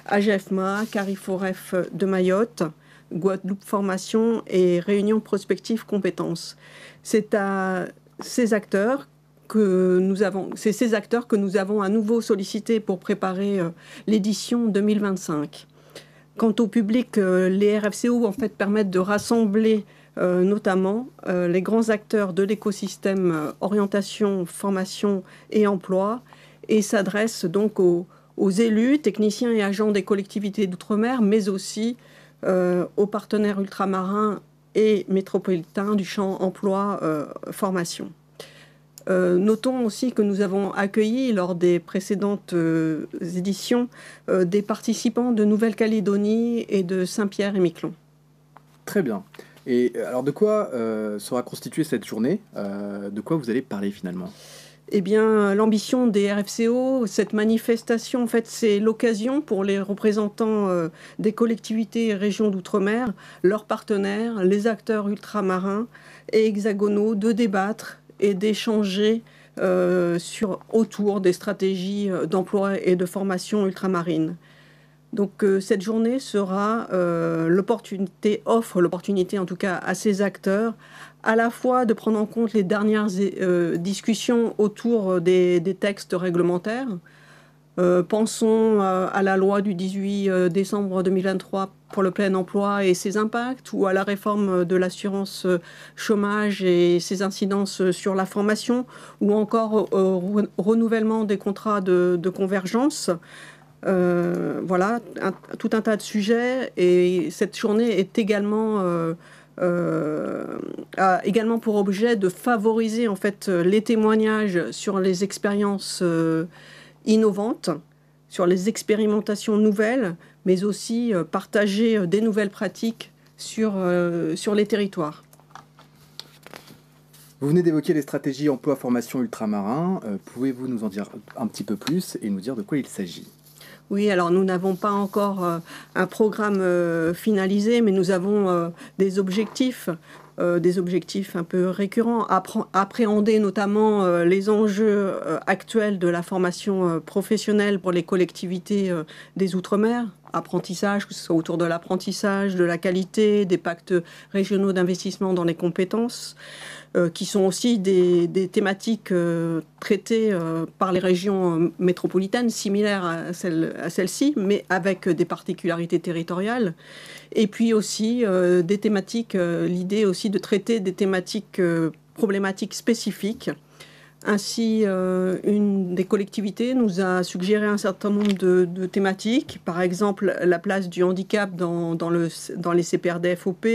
AGEFMA, CARIFOREF de Mayotte, Guadeloupe Formation et Réunion Prospective Compétences. C'est à ces acteurs que nous avons à nouveau sollicités pour préparer l'édition 2025. Quant au public, les RFCO en fait permettent de rassembler notamment les grands acteurs de l'écosystème orientation, formation et emploi, et s'adressent donc aux élus, techniciens et agents des collectivités d'outre-mer, mais aussi aux partenaires ultramarins et métropolitains du champ emploi formation. Notons aussi que nous avons accueilli lors des précédentes éditions des participants de Nouvelle-Calédonie et de Saint-Pierre-et-Miquelon. Très bien. Et alors de quoi sera constituée cette journée ? De quoi vous allez parler finalement ? Eh bien, l'ambition des RFCO, cette manifestation, en fait, c'est l'occasion pour les représentants des collectivités et régions d'outre-mer, leurs partenaires, les acteurs ultramarins et hexagonaux, de débattre et d'échanger autour des stratégies d'emploi et de formation ultramarine. Donc cette journée offre l'opportunité en tout cas à ces acteurs à la fois de prendre en compte les dernières discussions autour des textes réglementaires. Pensons à la loi du 18 décembre 2023 pour le plein emploi et ses impacts, ou à la réforme de l'assurance chômage et ses incidences sur la formation, ou encore au renouvellement des contrats de convergence. Voilà, tout un tas de sujets, et cette journée est a également pour objet de favoriser en fait les témoignages sur les expériences innovantes, sur les expérimentations nouvelles, mais aussi partager des nouvelles pratiques sur les territoires. Vous venez d'évoquer les stratégies emploi-formation ultramarin. Pouvez-vous nous en dire un petit peu plus et nous dire de quoi il s'agit ? Oui, alors nous n'avons pas encore un programme finalisé, mais nous avons des objectifs un peu récurrents, appréhender notamment les enjeux actuels de la formation professionnelle pour les collectivités des Outre-mer, apprentissage, que ce soit autour de l'apprentissage, de la qualité, des pactes régionaux d'investissement dans les compétences, qui sont aussi des thématiques traitées par les régions métropolitaines, similaires à celles-ci, mais avec des particularités territoriales. Et puis aussi des thématiques, l'idée aussi de traiter des thématiques problématiques spécifiques. Ainsi, une des collectivités nous a suggéré un certain nombre de thématiques, par exemple la place du handicap dans les CPRDFOP,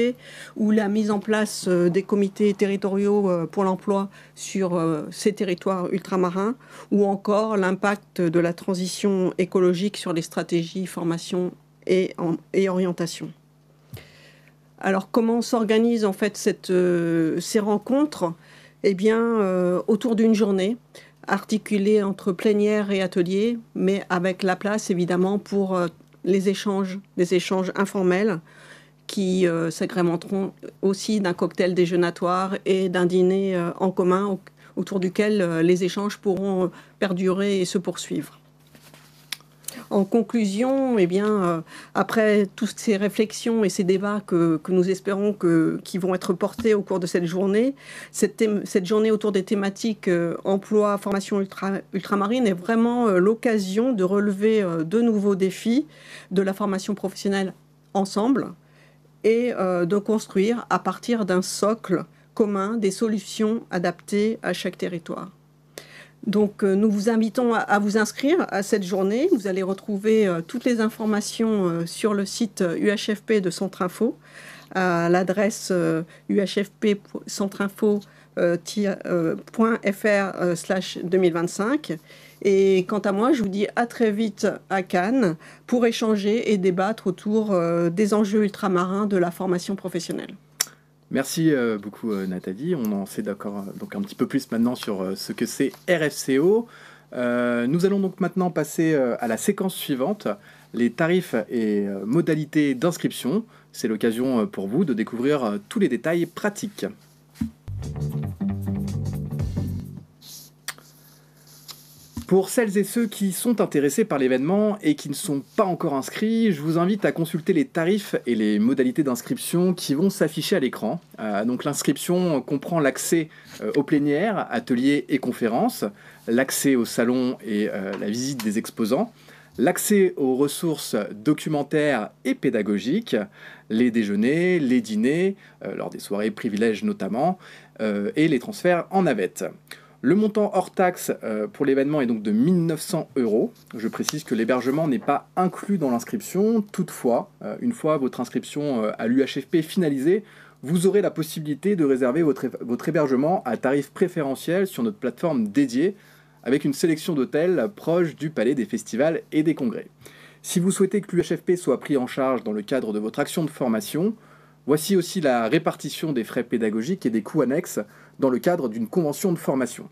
ou la mise en place des comités territoriaux pour l'emploi sur ces territoires ultramarins, ou encore l'impact de la transition écologique sur les stratégies, formation et orientation. Alors, comment s'organisent en fait ces rencontres ? Eh bien, autour d'une journée, articulée entre plénière et atelier, mais avec la place évidemment pour des échanges informels qui s'agrémenteront aussi d'un cocktail déjeunatoire et d'un dîner en commun autour duquel les échanges pourront perdurer et se poursuivre. En conclusion, eh bien, après toutes ces réflexions et ces débats que nous espérons qui vont être portés au cours de cette journée, cette journée autour des thématiques emploi, formation ultramarine est vraiment l'occasion de relever de nouveaux défis de la formation professionnelle ensemble et de construire à partir d'un socle commun des solutions adaptées à chaque territoire. Donc nous vous invitons à vous inscrire à cette journée. Vous allez retrouver toutes les informations sur le site UHFP de Centre Info, à l'adresse uhfp.centrinfo.fr/2025. Et quant à moi, je vous dis à très vite à Cannes pour échanger et débattre autour des enjeux ultramarins de la formation professionnelle. Merci beaucoup Nathalie. On en sait d'accord donc un petit peu plus maintenant sur ce que c'est RFCO. Nous allons donc maintenant passer à la séquence suivante, les tarifs et modalités d'inscription. C'est l'occasion pour vous de découvrir tous les détails pratiques. Pour celles et ceux qui sont intéressés par l'événement et qui ne sont pas encore inscrits, je vous invite à consulter les tarifs et les modalités d'inscription qui vont s'afficher à l'écran. Donc l'inscription comprend l'accès aux plénières, ateliers et conférences, l'accès au salon et la visite des exposants, l'accès aux ressources documentaires et pédagogiques, les déjeuners, les dîners, lors des soirées privilèges notamment, et les transferts en navette. Le montant hors taxe pour l'événement est donc de 1 900 €. Je précise que l'hébergement n'est pas inclus dans l'inscription. Toutefois, une fois votre inscription à l'UHFP finalisée, vous aurez la possibilité de réserver votre hébergement à tarif préférentiel sur notre plateforme dédiée, avec une sélection d'hôtels proches du Palais des Festivals et des Congrès. Si vous souhaitez que l'UHFP soit pris en charge dans le cadre de votre action de formation, voici aussi la répartition des frais pédagogiques et des coûts annexes dans le cadre d'une convention de formation.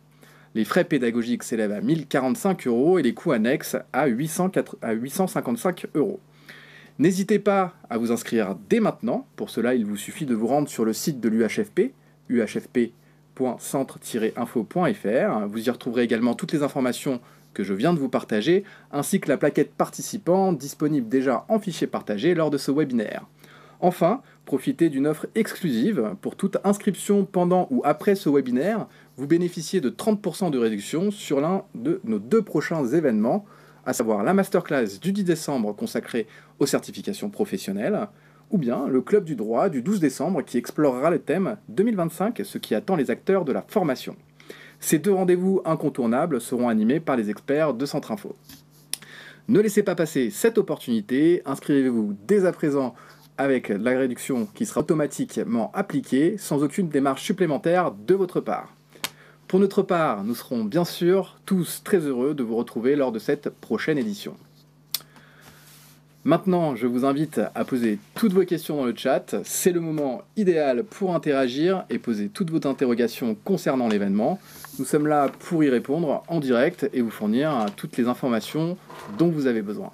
Les frais pédagogiques s'élèvent à 1 045 € et les coûts annexes à 855 €. N'hésitez pas à vous inscrire dès maintenant. Pour cela, il vous suffit de vous rendre sur le site de l'UHFP, uhfp.centre-info.fr. Vous y retrouverez également toutes les informations que je viens de vous partager, ainsi que la plaquette participant disponible déjà en fichier partagé lors de ce webinaire. Enfin, profitez d'une offre exclusive. Pour toute inscription pendant ou après ce webinaire, vous bénéficiez de 30% de réduction sur l'un de nos 2 prochains événements, à savoir la masterclass du 10 décembre consacrée aux certifications professionnelles, ou bien le club du droit du 12 décembre qui explorera le thème 2025, ce qui attend les acteurs de la formation. Ces 2 rendez-vous incontournables seront animés par les experts de Centrinfo. Ne laissez pas passer cette opportunité, inscrivez-vous dès à présent avec la réduction qui sera automatiquement appliquée sans aucune démarche supplémentaire de votre part. Pour notre part, nous serons bien sûr tous très heureux de vous retrouver lors de cette prochaine édition. Maintenant, je vous invite à poser toutes vos questions dans le chat. C'est le moment idéal pour interagir et poser toutes vos interrogations concernant l'événement. Nous sommes là pour y répondre en direct et vous fournir toutes les informations dont vous avez besoin.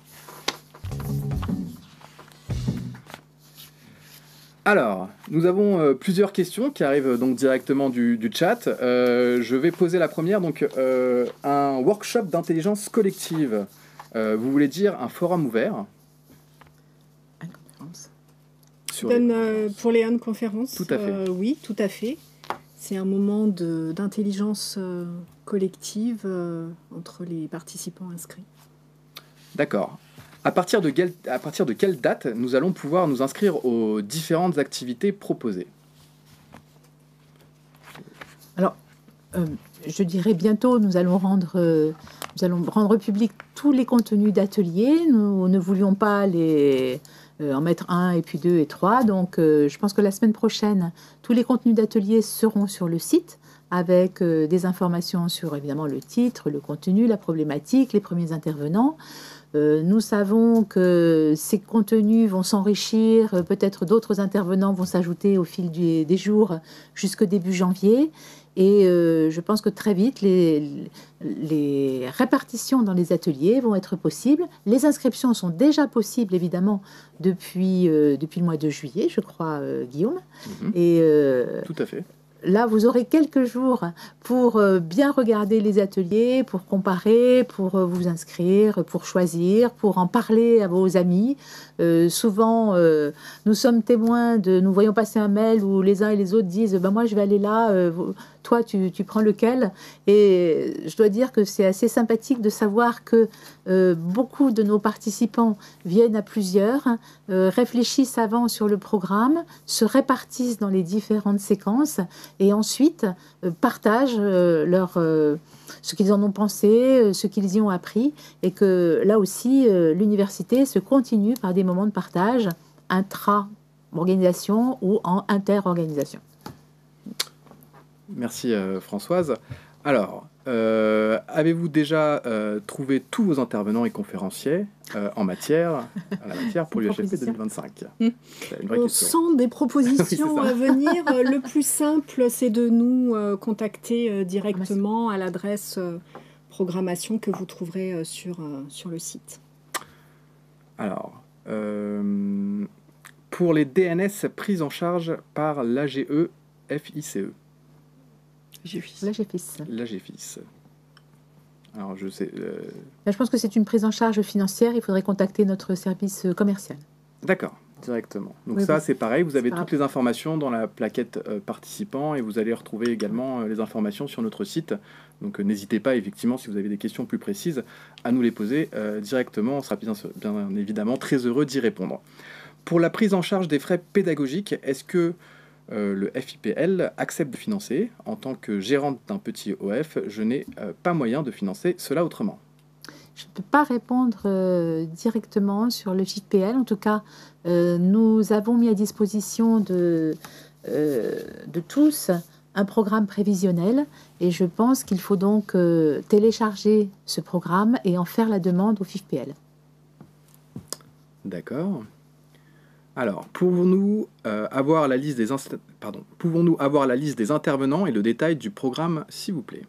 Alors, nous avons plusieurs questions qui arrivent donc directement du chat. Je vais poser la première, donc un workshop d'intelligence collective. Vous voulez dire un forum ouvert? Une conférence. Pour les conférences, tout à fait. Oui, tout à fait. C'est un moment d'intelligence collective entre les participants inscrits. D'accord. À partir de quelle date nous allons pouvoir nous inscrire aux différentes activités proposées? Alors, je dirais bientôt, nous allons rendre public tous les contenus d'ateliers. Nous ne voulions pas en mettre 1 et puis 2 et 3. Donc, je pense que la semaine prochaine, tous les contenus d'ateliers seront sur le site avec des informations sur, évidemment, le titre, le contenu, la problématique, les premiers intervenants. Nous savons que ces contenus vont s'enrichir, peut-être d'autres intervenants vont s'ajouter au fil des jours jusqu'au début janvier. Et je pense que très vite, les répartitions dans les ateliers vont être possibles. Les inscriptions sont déjà possibles, évidemment, depuis le mois de juillet, je crois, Guillaume. Et, tout à fait. Là, vous aurez quelques jours pour bien regarder les ateliers, pour comparer, pour vous inscrire, pour choisir, pour en parler à vos amis. Souvent, nous sommes témoins nous voyons passer un mail où les uns et les autres disent « moi, je vais aller là, toi, tu prends lequel ?» Et je dois dire que c'est assez sympathique de savoir que beaucoup de nos participants viennent à plusieurs, réfléchissent avant sur le programme, se répartissent dans les différentes séquences et ensuite partagent ce qu'ils en ont pensé, ce qu'ils y ont appris, et que là aussi, l'université se continue par des moments de partage organisation ou en interorganisation. Merci Françoise. Alors, avez-vous déjà trouvé tous vos intervenants et conférenciers en matière pour l'UHFP 2025? On sent des propositions à venir. Le plus simple, c'est de nous contacter directement à l'adresse programmation que vous trouverez sur le site. Alors, pour les DNS prises en charge par l'AGE FICE. L'AGFIS. Alors, je sais... Je pense que c'est une prise en charge financière. Il faudrait contacter notre service commercial. D'accord, directement. Donc oui, ça, c'est pareil. Vous avez toutes les informations dans la plaquette participants et vous allez retrouver également les informations sur notre site. Donc n'hésitez pas, effectivement, si vous avez des questions plus précises, à nous les poser directement. On sera bien évidemment très heureux d'y répondre. Pour la prise en charge des frais pédagogiques, est-ce que le FIPL accepte de financer? En tant que gérante d'un petit OF, je n'ai pas moyen de financer cela autrement. Je ne peux pas répondre directement sur le FIPL. En tout cas, nous avons mis à disposition de tous un programme prévisionnel et je pense qu'il faut donc télécharger ce programme et en faire la demande au FIPL. D'accord. Alors, pouvons-nous avoir la liste des intervenants et le détail du programme, s'il vous plaît?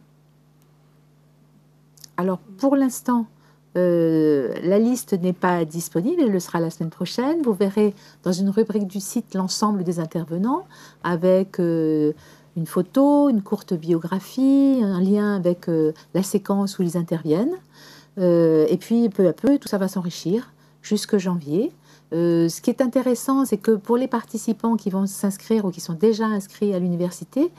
Alors, pour l'instant, la liste n'est pas disponible, elle le sera la semaine prochaine. Vous verrez dans une rubrique du site l'ensemble des intervenants avec une photo, une courte biographie, un lien avec la séquence où ils interviennent. Et puis, peu à peu, tout ça va s'enrichir jusqu'en janvier. Ce qui est intéressant, c'est que pour les participants qui vont s'inscrire ou qui sont déjà inscrits à l'université,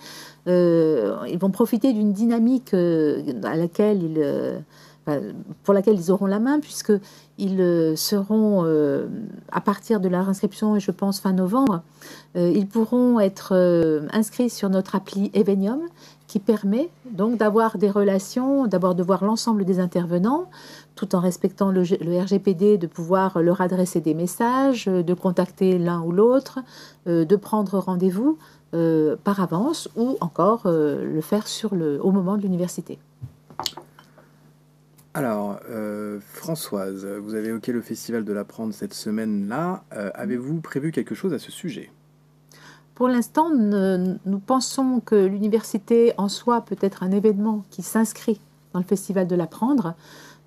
ils vont profiter d'une dynamique pour laquelle ils auront la main, puisqu'ils seront, à partir de leur inscription, et je pense fin novembre, ils pourront être inscrits sur notre appli Evenium, qui permet donc d'avoir des relations, d'abord de voir l'ensemble des intervenants, tout en respectant le RGPD, de pouvoir leur adresser des messages, de contacter l'un ou l'autre, de prendre rendez-vous par avance ou encore le faire au moment de l'université. Alors, Françoise, vous avez évoqué le Festival de l'Apprendre cette semaine-là. Avez-vous prévu quelque chose à ce sujet ? Pour l'instant, nous pensons que l'université en soi peut être un événement qui s'inscrit dans le Festival de l'Apprendre.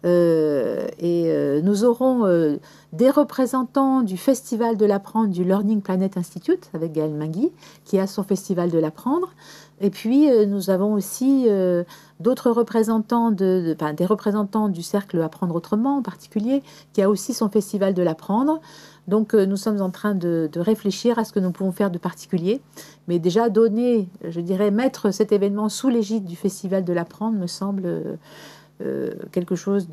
Nous aurons des représentants du Festival de l'Apprendre du Learning Planet Institute, avec Gaëlle Mingui, qui a son Festival de l'Apprendre. Et puis, nous avons aussi d'autres représentants, des représentants du Cercle Apprendre Autrement en particulier, qui a aussi son Festival de l'Apprendre. Donc, nous sommes en train de réfléchir à ce que nous pouvons faire de particulier. Mais déjà, mettre cet événement sous l'égide du Festival de l'Apprendre me semble quelque chose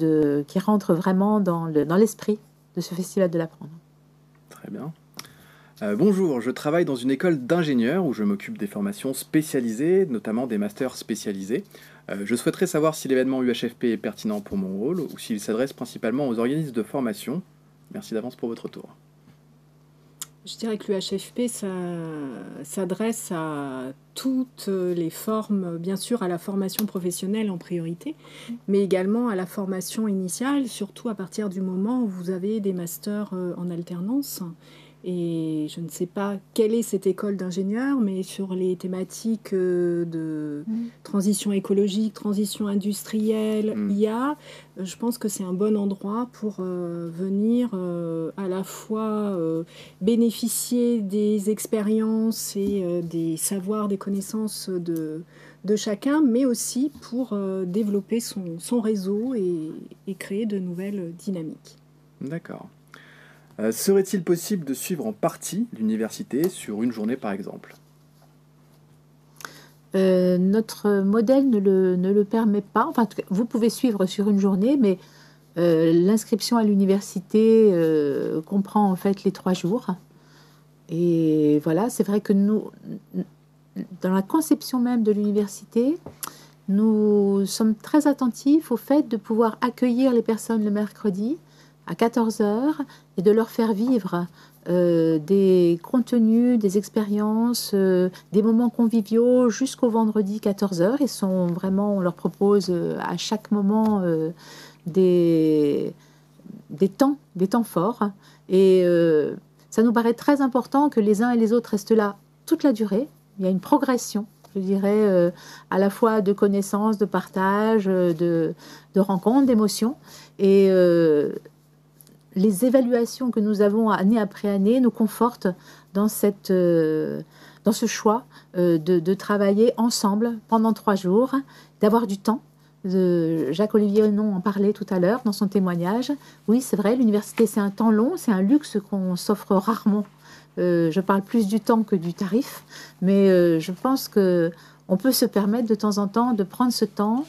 qui rentre vraiment dans l'esprit de ce Festival de l'Apprendre. Très bien. Bonjour, je travaille dans une école d'ingénieurs où je m'occupe des formations spécialisées, notamment des masters spécialisés. Je souhaiterais savoir si l'événement UHFP est pertinent pour mon rôle ou s'il s'adresse principalement aux organismes de formation. Merci d'avance pour votre retour. Je dirais que l'UHFP s'adresse à toutes les formes, bien sûr à la formation professionnelle en priorité, mais également à la formation initiale, surtout à partir du moment où vous avez des masters en alternance. Et je ne sais pas quelle est cette école d'ingénieurs, mais sur les thématiques de transition écologique, transition industrielle, IA, je pense que c'est un bon endroit pour venir à la fois bénéficier des expériences et des savoirs, des connaissances de chacun, mais aussi pour développer son réseau et créer de nouvelles dynamiques. D'accord. Serait-il possible de suivre en partie l'université sur une journée, par exemple ? Notre modèle ne le permet pas. Enfin, en tout cas, vous pouvez suivre sur une journée, mais l'inscription à l'université comprend en fait les 3 jours. Et voilà, c'est vrai que nous, dans la conception même de l'université, nous sommes très attentifs au fait de pouvoir accueillir les personnes le mercredi, à 14 heures et de leur faire vivre des contenus, des expériences, des moments conviviaux jusqu'au vendredi 14 heures. On leur propose à chaque moment des temps forts. Et ça nous paraît très important que les uns et les autres restent là toute la durée. Il y a une progression, je dirais, à la fois de connaissances, de partage, de rencontres, d'émotions. Et les évaluations que nous avons année après année nous confortent dans ce choix de travailler ensemble pendant 3 jours, d'avoir du temps. Jacques-Olivier Hennon en parlait tout à l'heure dans son témoignage. Oui, c'est vrai, l'université, c'est un temps long, c'est un luxe qu'on s'offre rarement. Je parle plus du temps que du tarif, mais je pense qu'on peut se permettre de temps en temps de prendre ce temps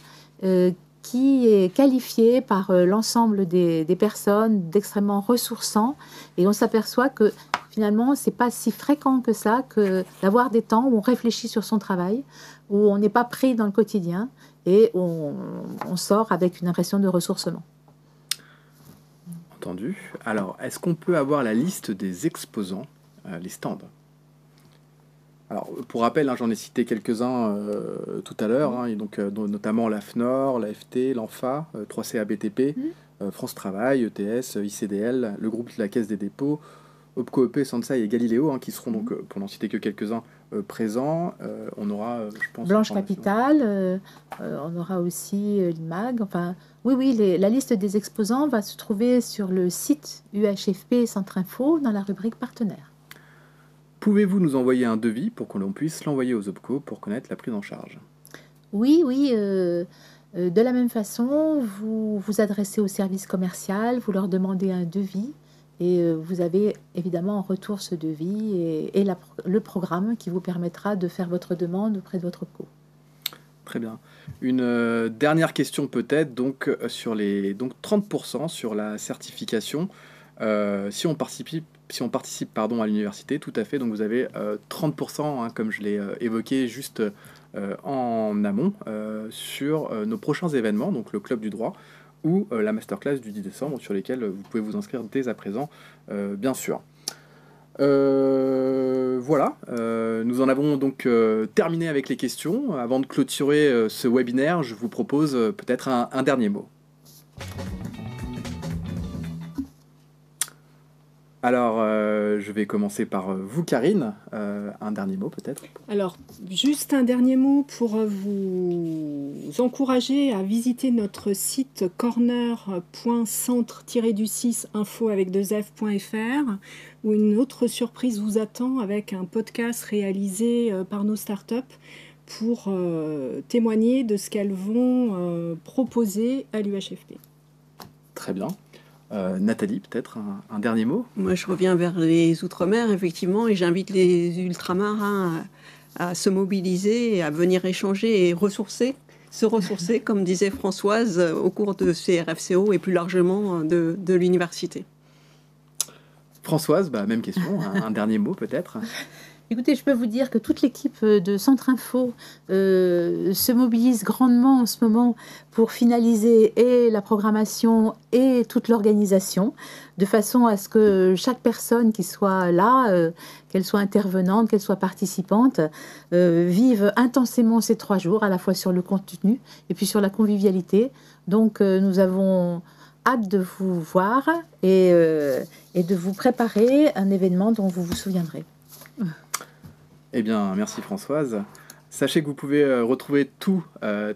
qui est qualifié par l'ensemble des personnes d'extrêmement ressourçants. Et on s'aperçoit que finalement, ce n'est pas si fréquent que ça que d'avoir des temps où on réfléchit sur son travail, où on n'est pas pris dans le quotidien et on sort avec une impression de ressourcement. Entendu. Alors, est-ce qu'on peut avoir la liste des exposants, les stands? Alors, pour rappel, j'en ai cité quelques-uns tout à l'heure, et donc, notamment la FNOR, l'AFT, l'ANFA, 3CA BTP, France Travail, ETS, ICDL, le groupe de la Caisse des dépôts, OPCO-EP, Sansai et Galileo, qui seront donc, pour n'en citer que quelques-uns, présents. On aura, je pense... Blanche Capital, on aura aussi l'IMAG. Enfin, oui, la liste des exposants va se trouver sur le site UHFP Centre Info dans la rubrique partenaires. Pouvez-vous nous envoyer un devis pour que l'on puisse l'envoyer aux OPCO pour connaître la prise en charge? Oui. De la même façon, vous vous adressez au service commercial, vous leur demandez un devis et vous avez évidemment en retour ce devis et le programme qui vous permettra de faire votre demande auprès de votre OPCO. Très bien. Une dernière question peut-être, donc sur les 30% sur la certification. Si on participe à l'université, tout à fait, donc vous avez 30%, comme je l'ai évoqué juste en amont, sur nos prochains événements, donc le Club du droit ou la masterclass du 10 décembre, sur lesquels vous pouvez vous inscrire dès à présent, bien sûr. Voilà, nous en avons donc terminé avec les questions. Avant de clôturer ce webinaire, je vous propose peut-être un dernier mot. Alors, je vais commencer par vous, Karine. Un dernier mot, peut-être? Alors, juste un dernier mot pour vous encourager à visiter notre site corner.centre-du-6info avec 2f.fr, où une autre surprise vous attend avec un podcast réalisé par nos startups pour témoigner de ce qu'elles vont proposer à l'UHFP. Très bien. Nathalie, peut-être un dernier mot? Moi, je reviens vers les Outre-mer, effectivement, et j'invite les ultramarins à se mobiliser, et à venir échanger et se ressourcer, comme disait Françoise, au cours de ces RFCO et plus largement de l'université. Françoise, même question, un dernier mot peut-être? Écoutez, je peux vous dire que toute l'équipe de Centre Info se mobilise grandement en ce moment pour finaliser et la programmation et toute l'organisation, de façon à ce que chaque personne qui soit là, qu'elle soit intervenante, qu'elle soit participante, vive intensément ces 3 jours, à la fois sur le contenu et puis sur la convivialité. Donc nous avons hâte de vous voir et de vous préparer un événement dont vous vous souviendrez. Eh bien, merci Françoise. Sachez que vous pouvez retrouver toutes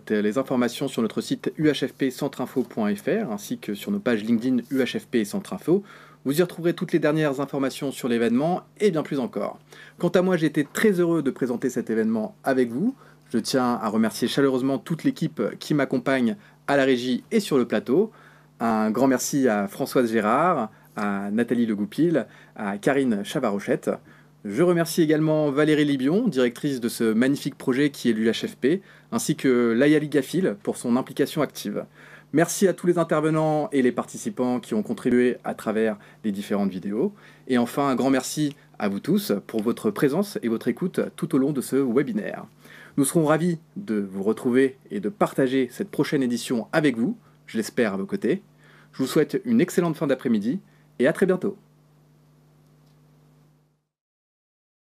les informations sur notre site uhfpcentreinfo.fr ainsi que sur nos pages LinkedIn UHFP et Centre Info. Vous y retrouverez toutes les dernières informations sur l'événement et bien plus encore. Quant à moi, j'ai été très heureux de présenter cet événement avec vous. Je tiens à remercier chaleureusement toute l'équipe qui m'accompagne à la régie et sur le plateau. Un grand merci à Françoise Gérard, à Nathalie Legoupil, à Karine Chavarochette. Je remercie également Valérie Libion, directrice de ce magnifique projet qui est l'UHFP, ainsi que Layali Gafil pour son implication active. Merci à tous les intervenants et les participants qui ont contribué à travers les différentes vidéos. Et enfin, un grand merci à vous tous pour votre présence et votre écoute tout au long de ce webinaire. Nous serons ravis de vous retrouver et de partager cette prochaine édition avec vous, je l'espère à vos côtés. Je vous souhaite une excellente fin d'après-midi et à très bientôt.